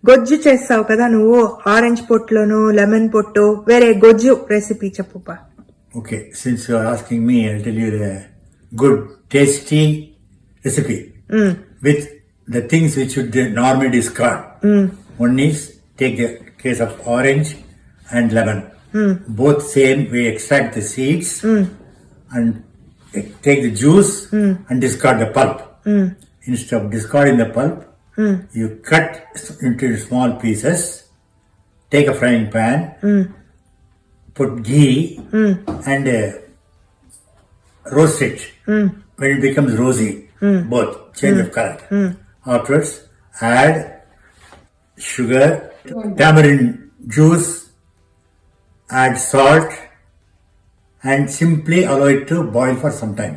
గొజ్జు చేస్తావు కదా నువ్వు, ఆరెంజ్ పొట్టులోను లెమన్ పొట్టు, వేరే గొజ్జు recipe చెప్పుపా. Okay, since you are asking me, I'll tell you the good, tasty recipe with the things which you normally discard. One is take the case of orange and lemon. Both same, we extract the seeds and take the juice and discard the pulp. Instead of discarding the pulp, you cut into small pieces, take a frying pan, put ghee and roast it. When it becomes rosy, both change of color. Afterwards, add sugar, tamarind juice, add salt, and simply allow it to boil for some time.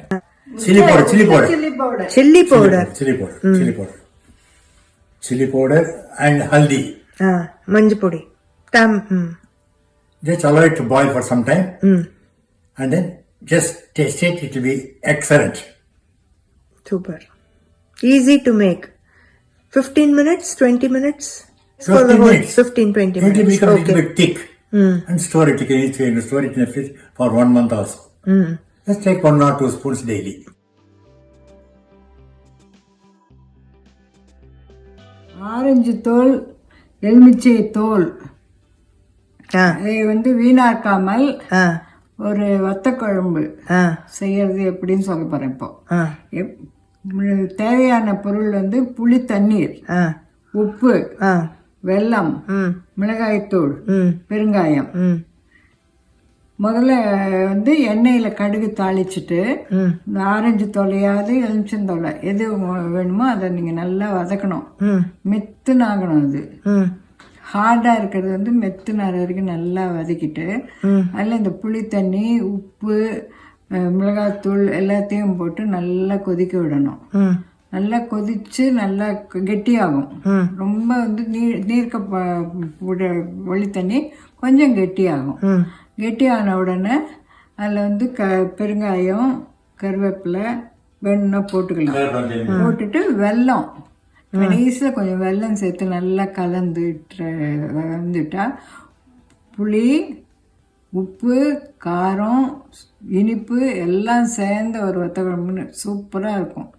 Chili powder and haldi. మంచిపొడి. Just allow it to boil for some time and then just taste it. It will be excellent. Super. Easy to make. 15 minutes, 20 minutes? 15 minutes. 15-20 It will minutes. become a Okay. little bit thick and store it. You can store it in the fridge for 1 month also. Just take 1 or 2 spoons daily. Orange தோல், எலுமிச்சை தோல் ஆ, இதை வீணாக்காமல் ஆ, ஒரு வத்தக்குழம்பு ஆ, செய்யறது எப்படின்னு சொல்ல போறேன் இப்போ. ஆ, தேவையான பொருள் புளி தண்ணீர், ஆ, உப்பு, ஆ, வெல்லம், ம், மிளகாய்த்தூள், ம், பெருங்காயம். ம், முதல்ல எண்ணெயில் கடுகு தாளிச்சிட்டு ம், இந்த ஆரஞ்சு தொலையாவது எலுமிச்சந்தொலை எது வேணுமோ அதை நீங்கள் நல்லா வதக்கணும். ம், மெத்துன்னு ஆகணும். அது ம், ஹார்டாக இருக்கிறது மெத்துன்னு ஆகிற வரைக்கும் நல்லா வதக்கிட்டு அதில் இந்த புளி தண்ணி, உப்பு, மிளகாத்தூள் எல்லாத்தையும் போட்டு நல்லா கொதிக்க விடணும். ம், நல்லா கொதிச்சு நல்லா கெட்டியாகும். ரொம்ப நீர்க்க புளி தண்ணி கொஞ்சம் கெட்டியாகும். கெட்டியான உடனே அதில் பெருங்காயம், கருவேப்பிலை வேணும்னா போட்டுக்கலாம். போட்டுட்டு வெல்லம் கடைசியில் கொஞ்சம் வெல்லம் சேர்த்து நல்லா வந்துட்டா புளி, உப்பு, காரம், இனிப்பு எல்லாம் சேர்ந்த ஒரு வத்தக்குழம்புன்னு சூப்பராக இருக்கும்.